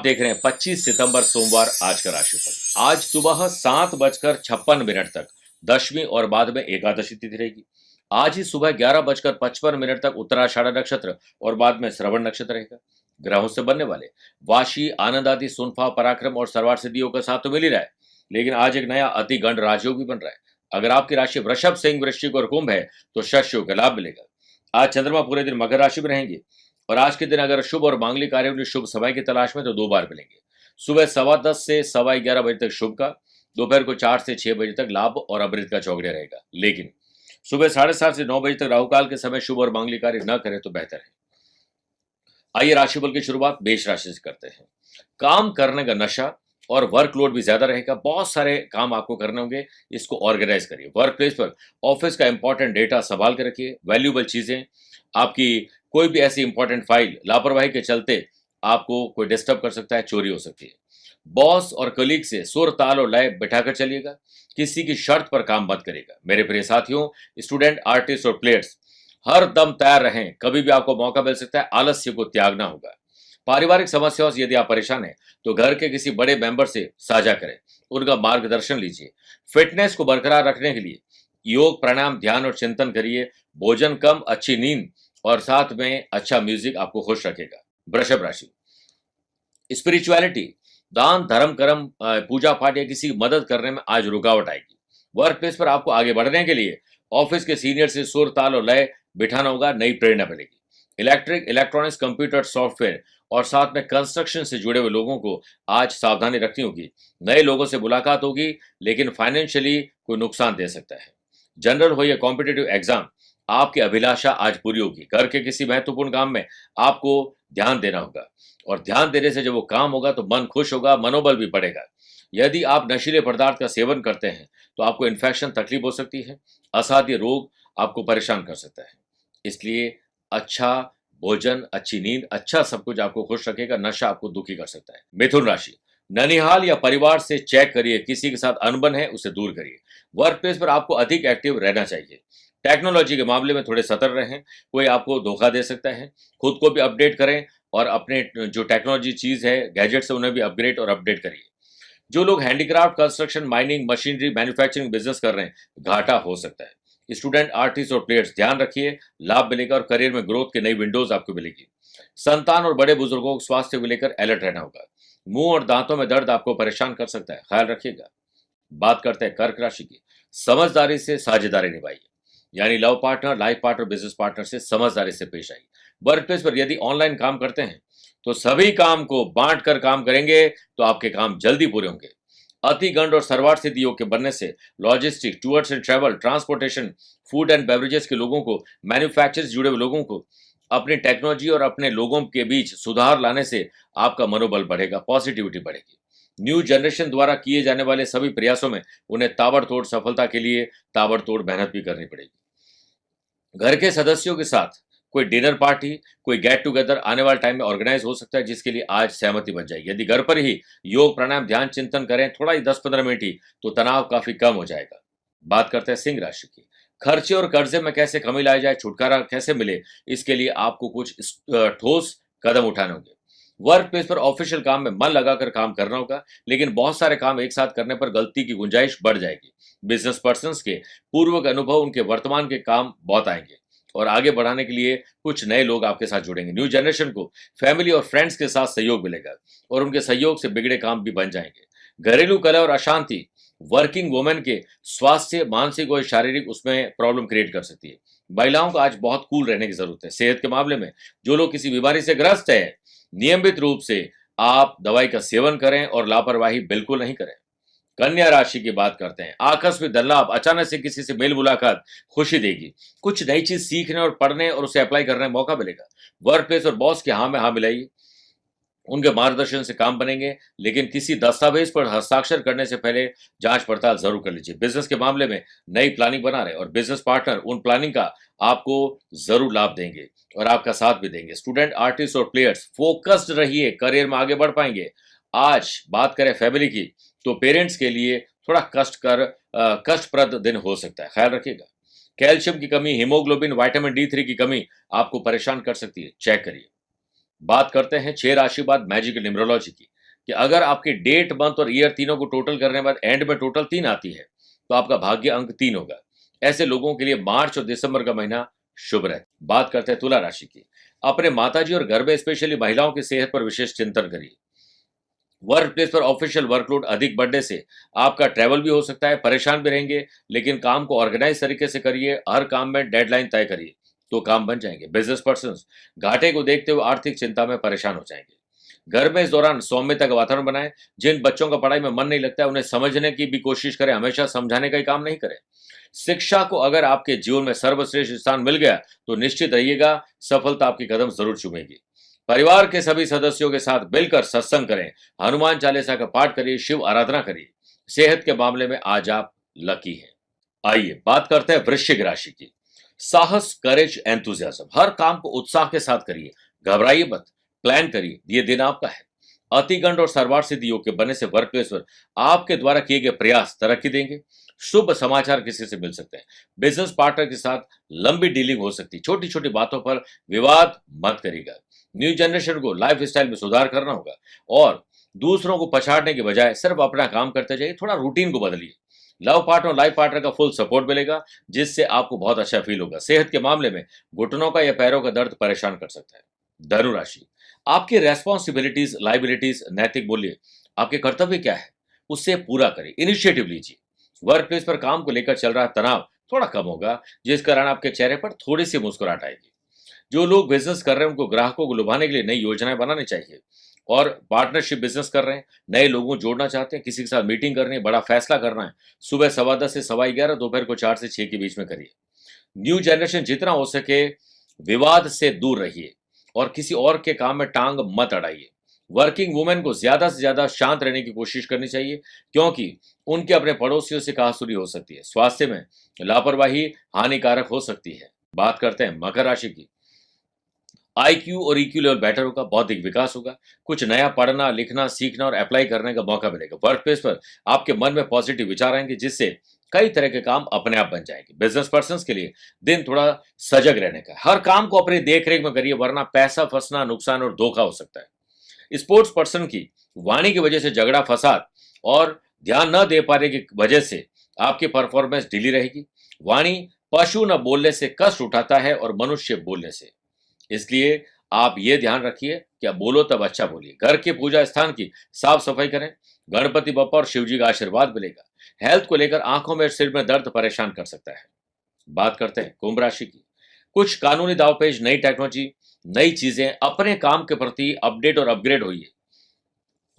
देख रहे हैं 25 सितंबर सोमवार आज का राशिफल। आज सुबह 7:56 तक दशमी और बाद में एकादशी तिथि रहेगी। आज ही सुबह 11:55 तक उत्तराषाढ़ नक्षत्र और बाद में श्रवण नक्षत्र रहेगा। ग्रहों से बनने वाले वाशी, आनंद आदि, सुनफा, पराक्रम और सर्वार्थ सिद्धियों का साथ तो मिल ही रहा है, लेकिन आज एक नया अति गंड राजयोग भी बन रहा है। अगर आपकी राशि वृषभ, सिंह, वृश्चिक और कुंभ है तो शश योग का लाभ मिलेगा। आज चंद्रमा पूरे दिन मकर राशि में रहेंगे और आज के दिन अगर शुभ और मांगलिक कार्यों की शुभ समय की तलाश में तो 2 बार मिलेंगे। सुबह 10:15 से 11:15 बजे तक शुभ का, दोपहर को 4 से 6 बजे तक लाभ और अमृत का चौगड़िया रहेगा, लेकिन सुबह 7:30 से 9 बजे तक राहु काल के समय शुभ और मांगलिक कार्य न करें तो बेहतर है। आइए राशिफल की शुरुआत मेष राशि से करते हैं। काम करने का नशा और वर्कलोड भी ज्यादा रहेगा। बहुत सारे काम आपको करने होंगे, इसको ऑर्गेनाइज करिए। वर्क प्लेस पर ऑफिस का इंपॉर्टेंट डेटा संभाल के रखिए। वैल्यूएबल चीजें, आपकी कोई भी ऐसी इंपॉर्टेंट फाइल लापरवाही के चलते आपको कोई डिस्टर्ब कर सकता है, चोरी हो सकती है। बॉस और कलीग से सुर, ताल और लय बिठाकर चलिएगा। किसी की शर्त पर काम मत करिएगा। मेरे प्रिय साथियों, स्टूडेंट, आर्टिस्ट और प्लेयर्स, हर दम तैयार रहें, कभी भी आपको मौका मिल सकता है। आलस्य को त्यागना होगा। पारिवारिक समस्याओं से यदि आप परेशान हैं तो घर के किसी बड़े मेंबर से साझा करें, उनका मार्गदर्शन लीजिए। फिटनेस को बरकरार रखने के लिए योग, प्राणायाम, ध्यान और चिंतन करिए। भोजन कम, अच्छी नींद और साथ में अच्छा म्यूजिक आपको खुश रखेगा। वृषभ राशि, स्पिरिचुअलिटी, दान, धर्म, कर्म, पूजा पाठ या किसी की मदद करने में आज रुकावट आएगी। वर्क प्लेस पर आपको आगे बढ़ने के लिए ऑफिस के सीनियर से सुर, ताल और लय बिठाना होगा, नई प्रेरणा मिलेगी। इलेक्ट्रिक, इलेक्ट्रॉनिक्स, कंप्यूटर, सॉफ्टवेयर और साथ में कंस्ट्रक्शन से जुड़े हुए लोगों को आज सावधानी रखनी होगी। नए लोगों से मुलाकात होगी, लेकिन फाइनेंशियली कोई नुकसान दे सकता है। जनरल हो या कॉम्पिटेटिव एग्जाम, आपकी अभिलाषा आज पूरी होगी। घर के किसी महत्वपूर्ण काम में आपको ध्यान देना होगा और ध्यान देने से जब वो काम होगा तो मन खुश होगा, मनोबल भी बढ़ेगा। यदि आप नशीले पदार्थ का सेवन करते हैं तो आपको इन्फेक्शन, तकलीफ हो सकती है। असाध्य रोग आपको परेशान कर सकता है। इसलिए अच्छा भोजन, अच्छी नींद, अच्छा सब कुछ आपको खुश रखेगा। नशा आपको दुखी कर सकता है। मिथुन राशि, ननिहाल या परिवार से चेक करिए, किसी के साथ अनबन है उसे दूर करिए। वर्क प्लेस पर आपको अधिक एक्टिव रहना चाहिए। टेक्नोलॉजी के मामले में थोड़े सतर्क रहें, कोई आपको धोखा दे सकता है। खुद को भी अपडेट करें और अपने जो टेक्नोलॉजी चीज है, गैजेट्स है, उन्हें भी अपग्रेड और अपडेट करिए। जो लोग handicraft, construction, mining, machinery, manufacturing business कर रहे हैं, घाटा हो सकता है। स्टूडेंट, आर्टिस्ट और प्लेयर्स, ध्यान रखिए, लाभ मिलेगा और करियर में ग्रोथ की नई विंडोज आपको मिलेगी। संतान और बड़े बुजुर्गों को स्वास्थ्य को लेकर अलर्ट रहना होगा। मुंह और दांतों में दर्द आपको परेशान कर सकता है, ख्याल रखिएगा। बात करते हैं कर्क राशि की। समझदारी से साझेदारी निभाइए, यानी love partner, life partner, business partner से समझदारी से पेश आइए। वर्क प्लेस पर यदि ऑनलाइन काम करते हैं तो सभी काम को बांट कर काम करेंगे तो आपके काम जल्दी पूरे होंगे। अति गंड और सर्वार्थ सिद्धि योग के बनने से logistic, tours and travel, transportation, food and beverages के लोगों को, मैन्युफैक्चर से जुड़े हुए लोगों को अपनी टेक्नोलॉजी और अपने लोगों के बीच सुधार लाने से आपका मनोबल बढ़ेगा, पॉजिटिविटी बढ़ेगी। न्यू जनरेशन द्वारा किए जाने वाले सभी प्रयासों में उन्हें ताबड़तोड़ सफलता के लिए ताबड़तोड़ मेहनत भी करनी पड़ेगी। घर के सदस्यों के साथ कोई डिनर पार्टी, कोई गेट टुगेदर आने वाले टाइम में ऑर्गेनाइज हो सकता है, जिसके लिए आज सहमति बन जाएगी। यदि घर पर ही योग, प्राणायाम, ध्यान, चिंतन करें थोड़ा ही 10-15 मिनट ही, तो तनाव काफी कम हो जाएगा। बात करते हैं सिंह राशि की। खर्चे और कर्जे में कैसे कमी लाई जाए, छुटकारा कैसे मिले, इसके लिए आपको कुछ ठोस कदम उठाने होंगे। वर्क प्लेस पर ऑफिशियल काम में मन लगाकर काम करना होगा, लेकिन बहुत सारे काम एक साथ करने पर गलती की गुंजाइश बढ़ जाएगी। बिजनेस पर्संस के पूर्व के अनुभव उनके वर्तमान के काम बहुत आएंगे और आगे बढ़ाने के लिए कुछ नए लोग आपके साथ जुड़ेंगे। न्यू जनरेशन को फैमिली और फ्रेंड्स के साथ सहयोग मिलेगा और उनके सहयोग से बिगड़े काम भी बन जाएंगे। घरेलू कलह और अशांति वर्किंग वुमेन के स्वास्थ्य, मानसिक और शारीरिक, उसमें प्रॉब्लम क्रिएट कर सकती है। महिलाओं को आज बहुत कूल रहने की जरूरत है। सेहत के मामले में जो लोग किसी बीमारी से ग्रस्त है, नियमित रूप से आप दवाई का सेवन करें और लापरवाही बिल्कुल नहीं करें। कन्या राशि की बात करते हैं। आकस्मिक धन लाभ, अचानक से किसी से मेल मुलाकात खुशी देगी। कुछ नई चीज सीखने और पढ़ने और उसे अप्लाई करने का मौका मिलेगा। वर्क प्लेस और बॉस के हाँ में हाँ मिलाइए, उनके मार्गदर्शन से काम बनेंगे, लेकिन किसी दस्तावेज पर हस्ताक्षर करने से पहले जांच पड़ताल जरूर कर लीजिए। बिजनेस के मामले में नई प्लानिंग बना रहे और बिजनेस पार्टनर उन प्लानिंग का आपको जरूर लाभ देंगे और आपका साथ भी देंगे। स्टूडेंट, आर्टिस्ट और प्लेयर्स, फोकस्ड रहिए, करियर में आगे बढ़ पाएंगे। आज बात करें फैमिली की तो पेरेंट्स के लिए थोड़ा कष्टप्रद दिन हो सकता है, ख्याल रखिएगा। कैल्शियम की कमी, हीमोग्लोबिन, विटामिन D3 की कमी आपको परेशान कर सकती है, चेक करिए। बात करते हैं 6 राशि बाद मैजिकल न्यूमरोलॉजी की। कि अगर आपकी डेट, मंथ और ईयर तीनों को टोटल करने के बाद एंड में टोटल 3 आती है, तो आपका भाग्य अंक 3 होगा। ऐसे लोगों के लिए मार्च और दिसंबर का महीना शुभ रहता है। बात करते हैं तुला राशि की। अपने माताजी और घर में स्पेशली महिलाओं की सेहत पर विशेष चिंतन करिए। वर्क प्लेस पर ऑफिशियल वर्कलोड अधिक बढ़ने से आपका ट्रैवल भी हो सकता है, परेशान भी रहेंगे, लेकिन काम को ऑर्गेनाइज तरीके से करिए। हर काम में डेडलाइन तय करिए तो काम बन जाएंगे। बिजनेस पर्सन घाटे को देखते हुए आर्थिक चिंता में परेशान हो जाएंगे। घर में इस दौरान सौम्यता का वातावरण बनाएं। जिन बच्चों का पढ़ाई में मन नहीं लगता है उन्हें समझने की भी कोशिश करें, हमेशा समझाने का ही काम नहीं करें। शिक्षा को अगर आपके जीवन में सर्वश्रेष्ठ स्थान मिल गया तो निश्चित रहिएगा सफलता आपकी कदम जरूर चूमेगी। परिवार के सभी सदस्यों के साथ मिलकर सत्संग करें, हनुमान चालीसा का पाठ करिए, शिव आराधना करिए। सेहत के मामले में आज आप लकी हैं। आइए बात करते हैं वृश्चिक राशि की। साहस, करेज, एंथुजियाज्म, हर काम को उत्साह के साथ करिए, घबराइए मत, प्लान करिए, ये दिन आपका है। अतिगंड और सर्वार्थ सिद्धि योग के बनने से वर्क प्लेस पर आपके द्वारा किए गए प्रयास तरक्की देंगे। शुभ समाचार किसी से मिल सकते हैं। बिजनेस पार्टनर के साथ लंबी डीलिंग हो सकती है। छोटी छोटी बातों पर विवाद मत करिएगा। न्यू जनरेशन को लाइफ स्टाइल में सुधार करना होगा और दूसरों को पछाड़ने के बजाय सिर्फ अपना काम करते जाइए। थोड़ा रूटीन को बदलिए। लव पार्टनर और लाइफ पार्टनर का फुल सपोर्ट मिलेगा, जिससे आपको बहुत अच्छा फील होगा। सेहत के मामले में घुटनों का या पैरों का दर्द परेशान कर सकता है। धनु राशि, आपकी रेस्पॉन्सिबिलिटीज, लाइबिलिटीज, नैतिक मूल्य, आपके कर्तव्य क्या है उससे पूरा करें, इनिशिएटिव लीजिए। वर्क प्लेस पर काम को लेकर चल रहा तनाव थोड़ा कम होगा, जिस कारण आपके चेहरे पर थोड़ी सी मुस्कुराहट आएगी। जो लोग बिजनेस कर रहे हैं उनको ग्राहकों को लुभाने के लिए नई योजनाएं बनानी चाहिए। और पार्टनरशिप बिजनेस कर रहे हैं, नए लोगों को जोड़ना चाहते हैं, किसी के साथ मीटिंग करनी है, बड़ा फैसला करना है, सुबह 10:15 से 11:15, दोपहर को 4 से 6 के बीच में करिए। न्यू जनरेशन जितना हो सके विवाद से दूर रहिए और किसी और के काम में टांग मत अड़ाइए। वर्किंग वुमेन को ज्यादा से ज्यादा शांत रहने की कोशिश करनी चाहिए, क्योंकि उनके अपने पड़ोसियों से कहासुनी हो सकती है। स्वास्थ्य में लापरवाही हानिकारक हो सकती है। बात करते हैं मकर राशि की। आईक्यू और ईक्यू लेवल बेटर होगा, बौद्धिक विकास होगा, कुछ नया पढ़ना, लिखना, सीखना और अप्लाई करने का मौका मिलेगा। वर्क प्लेस पर आपके मन में पॉजिटिव विचार आएंगे, जिससे कई तरह के काम अपने आप बन जाएंगे। बिजनेस पर्सन के लिए दिन थोड़ा सजग रहने का, हर काम को अपनी देखरेख में करिए, वरना पैसा फंसना, नुकसान और धोखा हो सकता है। स्पोर्ट्स पर्सन की वाणी की वजह से झगड़ा, फसाद और ध्यान न दे पाने की वजह से आपकी परफॉर्मेंस ढीली रहेगी। वाणी पशु न बोलने से कष्ट उठाता है और मनुष्य बोलने से, इसलिए आप ये ध्यान रखिए कि आप बोलो तब अच्छा बोलिए। घर के पूजा स्थान की साफ सफाई करें, गणपति बप्पा और शिव जी का आशीर्वाद मिलेगा। हेल्थ को लेकर आंखों में, सिर में दर्द परेशान कर सकता है। बात करते हैं कुंभ राशि की। कुछ कानूनी दावपेच, नई टेक्नोलॉजी, नई चीजें, अपने काम के प्रति अपडेट और अपग्रेड होइए,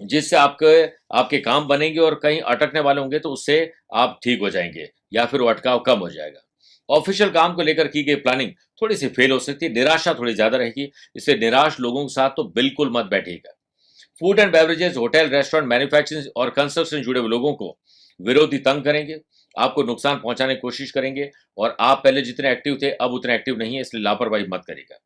जिससे आपके आपके काम बनेंगे और कहीं अटकने वाले होंगे तो उससे आप ठीक हो जाएंगे या फिर वो अटकाव कम हो जाएगा। ऑफिशियल काम को लेकर की गई प्लानिंग थोड़ी सी फेल हो सकती है, निराशा थोड़ी ज्यादा रहेगी, इसलिए निराश लोगों के साथ तो बिल्कुल मत बैठिएगा। Food and beverages, hotel, restaurant, manufacturing और कंस्ट्रक्शन जुड़े हुए लोगों को विरोधी तंग करेंगे, आपको नुकसान पहुंचाने की कोशिश करेंगे और आप पहले जितने एक्टिव थे अब उतने एक्टिव नहीं है, इसलिए लापरवाही मत करिएगा।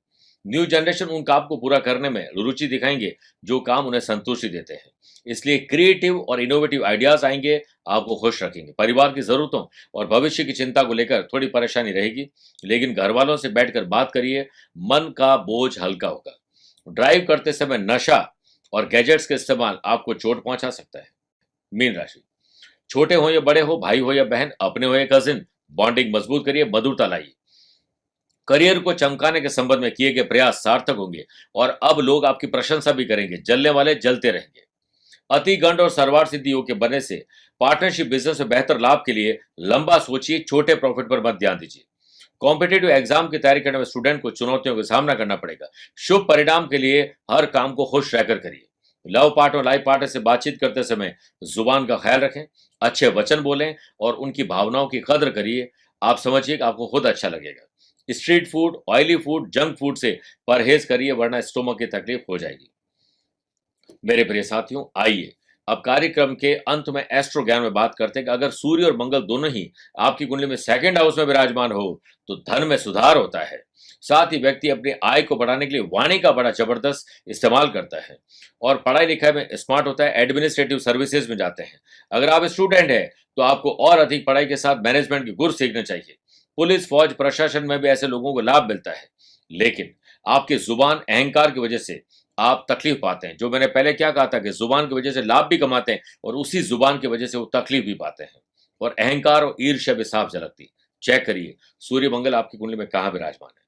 न्यू जनरेशन उन काम को पूरा करने में रुचि दिखाएंगे जो काम उन्हें संतुष्टि देते हैं, इसलिए क्रिएटिव और इनोवेटिव आइडियाज आएंगे, आपको खुश रखेंगे। परिवार की जरूरतों और भविष्य की चिंता को लेकर थोड़ी परेशानी रहेगी, लेकिन घर वालों से बैठकर बात करिए, मन का बोझ हल्का होगा। ड्राइव करते समय नशा और गैजेट्स का इस्तेमाल आपको चोट पहुंचा सकता है। मीन राशि, छोटे हो या बड़े हो, भाई हो या बहन, अपने हो या कजिन, बॉन्डिंग मजबूत करिए, मधुरता लाइए। करियर को चमकाने के संबंध में किए गए प्रयास सार्थक होंगे और अब लोग आपकी प्रशंसा भी करेंगे। जलने वाले जलते रहेंगे। अति गंड और सर्वार्थ सिद्धि योग के बनने से पार्टनरशिप बिजनेस में बेहतर लाभ के लिए लंबा सोचिए, छोटे प्रॉफिट पर मत ध्यान दीजिए। कॉम्पिटेटिव एग्जाम की तैयारी करने में स्टूडेंट को चुनौतियों का सामना करना पड़ेगा। शुभ परिणाम के लिए हर काम को खुश रहकर करिए। लव पार्टनर और लाइफ पार्टनर से बातचीत करते समय जुबान का ख्याल रखें, अच्छे वचन बोलें और उनकी भावनाओं की कदर करिए। आप समझिए कि आपको खुद अच्छा लगेगा। Street food, oily food, junk food से परहेज करिए, वरना स्टोमक की तकलीफ हो जाएगी। मेरे प्रिय साथियों, आइए अब कार्यक्रम के अंत में एस्ट्रो ज्ञान में बात करते हैं कि अगर सूर्य और मंगल दोनों ही आपकी कुंडली में सेकंड हाउस में विराजमान हो तो धन में सुधार होता है। साथ ही व्यक्ति अपनी आय को बढ़ाने के लिए वाणी का बड़ा जबरदस्त इस्तेमाल करता है और पढ़ाई लिखाई में स्मार्ट होता है, एडमिनिस्ट्रेटिव सर्विसेज में जाते हैं। अगर आप स्टूडेंट हैं तो आपको और अधिक पढ़ाई के साथ मैनेजमेंट के गुर सीखने चाहिए। पुलिस, फौज, प्रशासन में भी ऐसे लोगों को लाभ मिलता है, लेकिन आपकी जुबान, अहंकार की वजह से आप तकलीफ पाते हैं। जो मैंने पहले क्या कहा था कि जुबान की वजह से लाभ भी कमाते हैं और उसी जुबान की वजह से वो तकलीफ भी पाते हैं। और अहंकार और ईर्ष्या भी साफ झलकती है। चेक करिए सूर्य मंगल आपकी कुंडली में कहाँ विराजमान है।